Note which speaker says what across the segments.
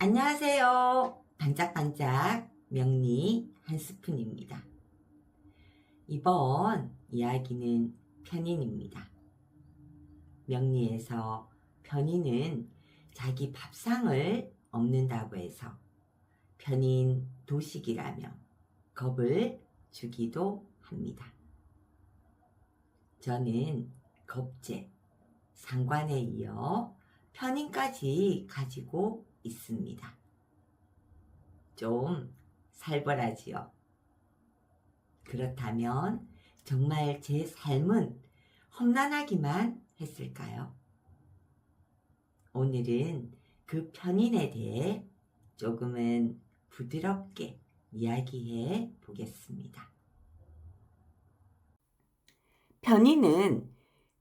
Speaker 1: 안녕하세요. 반짝반짝 명리 한 스푼입니다. 이번 이야기는 편인입니다. 명리에서 편인은 자기 밥상을 없는다고 해서 편인 도식이라며 겁을 주기도 합니다. 저는 겁제, 상관에 이어 편인까지 가지고 있습니다. 좀 살벌하지요. 그렇다면 정말 제 삶은 험난하기만 했을까요? 오늘은 그 편인에 대해 조금은 부드럽게 이야기해 보겠습니다. 편인은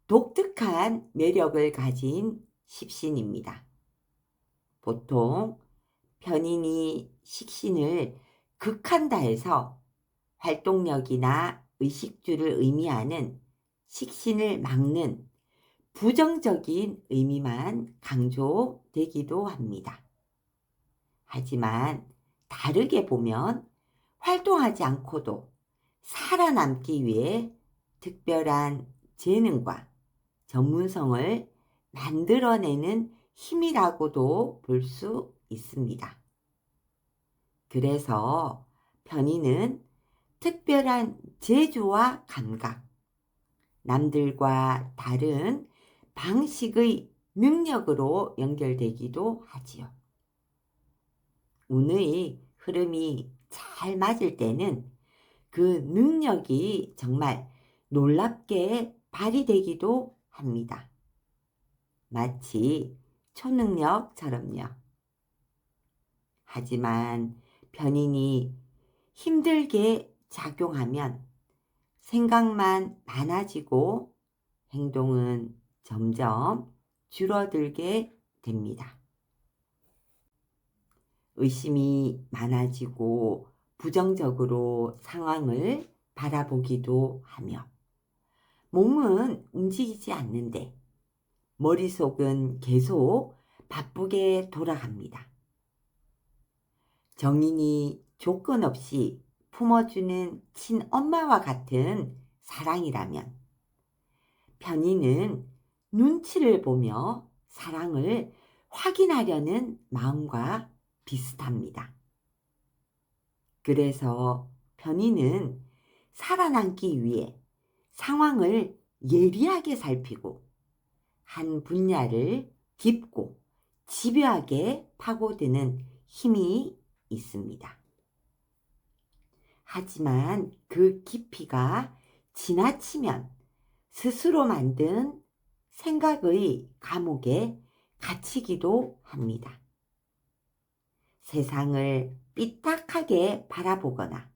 Speaker 1: 독특한 매력을 가진 십신입니다. 보통 편인이 식신을 극한다 해서 활동력이나 의식주를 의미하는 식신을 막는 부정적인 의미만 강조되기도 합니다. 하지만 다르게 보면 활동하지 않고도 살아남기 위해 특별한 재능과 전문성을 만들어내는 힘이라고도 볼 수 있습니다. 그래서 편인은 특별한 재주와 감각, 남들과 다른 방식의 능력으로 연결되기도 하지요. 운의 흐름이 잘 맞을 때는 그 능력이 정말 놀랍게 발휘되기도 합니다. 마치 초능력처럼요. 하지만 편인이 힘들게 작용하면 생각만 많아지고 행동은 점점 줄어들게 됩니다. 의심이 많아지고 부정적으로 상황을 바라보기도 하며 몸은 움직이지 않는데 머릿속은 계속 바쁘게 돌아갑니다. 정인이 조건 없이 품어주는 친엄마와 같은 사랑이라면 편인은 눈치를 보며 사랑을 확인하려는 마음과 비슷합니다. 그래서 편인은 살아남기 위해 상황을 예리하게 살피고 한 분야를 깊고 집요하게 파고드는 힘이 있습니다. 하지만 그 깊이가 지나치면 스스로 만든 생각의 감옥에 갇히기도 합니다. 세상을 삐딱하게 바라보거나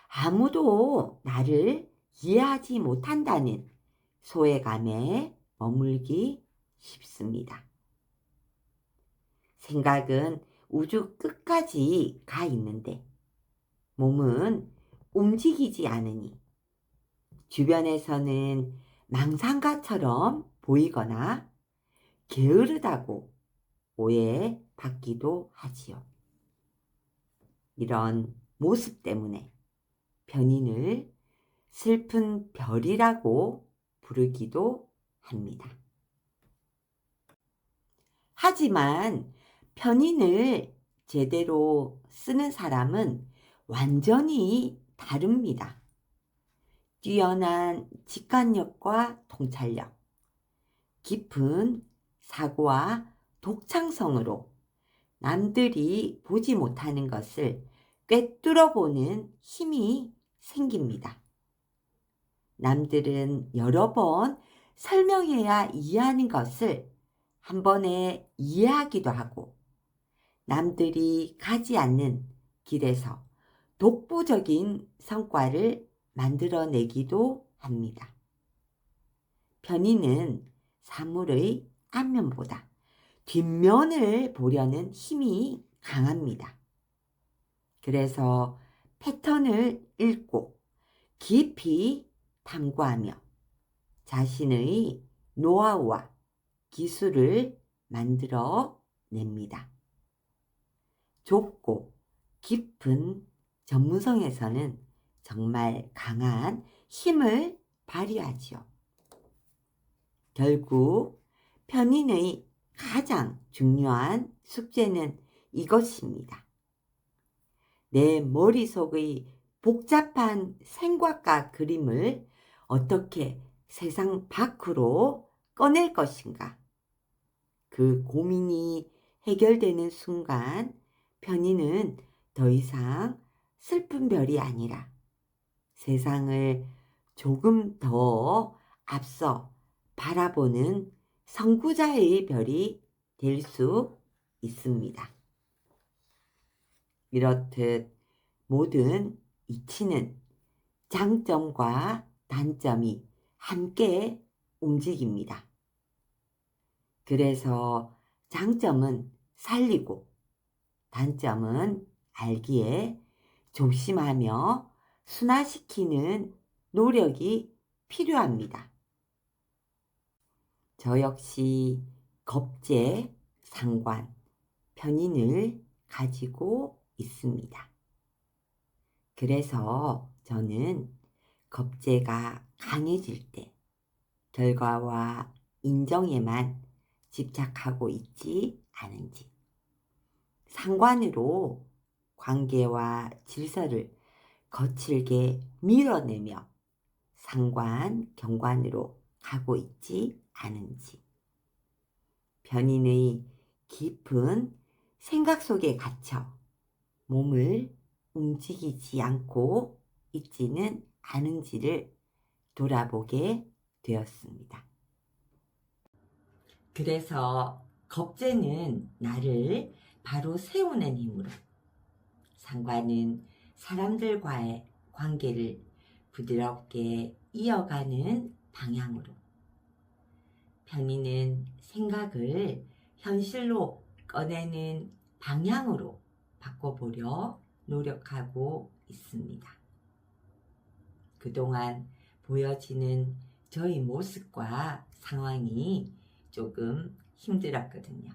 Speaker 1: 아무도 나를 이해하지 못한다는 소외감에 머물기 쉽습니다. 생각은 우주 끝까지 가 있는데 몸은 움직이지 않으니 주변에서는 망상가처럼 보이거나 게으르다고 오해받기도 하지요. 이런 모습 때문에 편인을 슬픈 별이라고 부르기도 합니다. 하지만 편인을 제대로 쓰는 사람은 완전히 다릅니다. 뛰어난 직관력과 통찰력, 깊은 사고와 독창성으로 남들이 보지 못하는 것을 꿰뚫어 보는 힘이 생깁니다. 남들은 여러 번 설명해야 이해하는 것을 한 번에 이해하기도 하고 남들이 가지 않는 길에서 독보적인 성과를 만들어내기도 합니다. 편인은 사물의 앞면보다 뒷면을 보려는 힘이 강합니다. 그래서 패턴을 읽고 깊이 탐구하며 자신의 노하우와 기술을 만들어 냅니다. 좁고 깊은 전문성에서는 정말 강한 힘을 발휘하지요. 결국 편인의 가장 중요한 숙제는 이것입니다. 내 머릿속의 복잡한 생각과 그림을 어떻게 세상 밖으로 꺼낼 것인가. 그 고민이 해결되는 순간 편인은 더 이상 슬픈 별이 아니라 세상을 조금 더 앞서 바라보는 선구자의 별이 될 수 있습니다. 이렇듯 모든 이치는 장점과 단점이 함께 움직입니다. 그래서 장점은 살리고 단점은 알기에 조심하며 순화시키는 노력이 필요합니다. 저 역시 겁재, 상관, 편인을 가지고 있습니다. 그래서 저는 겁재가 강해질 때 결과와 인정에만 집착하고 있지 않은지, 상관으로 관계와 질서를 거칠게 밀어내며 상관, 경관으로 가고 있지 않은지, 편인의 깊은 생각 속에 갇혀 몸을 움직이지 않고 있지는 않은지를 돌아보게 되었습니다. 그래서 겁재는 나를 바로 세우는 힘으로, 상관은 사람들과의 관계를 부드럽게 이어가는 방향으로, 편인은 생각을 현실로 꺼내는 방향으로 바꿔보려 노력하고 있습니다. 그동안 보여지는 저의 모습과 상황이 조금 힘들었거든요.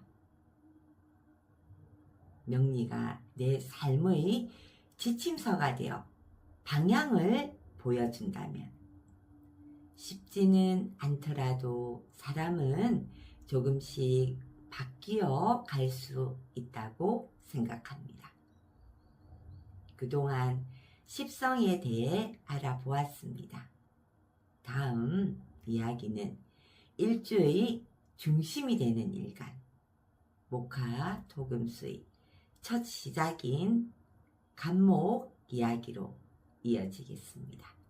Speaker 1: 명리가 내 삶의 지침서가 되어 방향을 보여준다면 쉽지는 않더라도 사람은 조금씩 바뀌어 갈 수 있다고 생각합니다. 그동안 십성에 대해 알아보았습니다. 다음 이야기는 일주의 중심이 되는 일간, 목화 토금수의 첫 시작인 간목 이야기로 이어지겠습니다.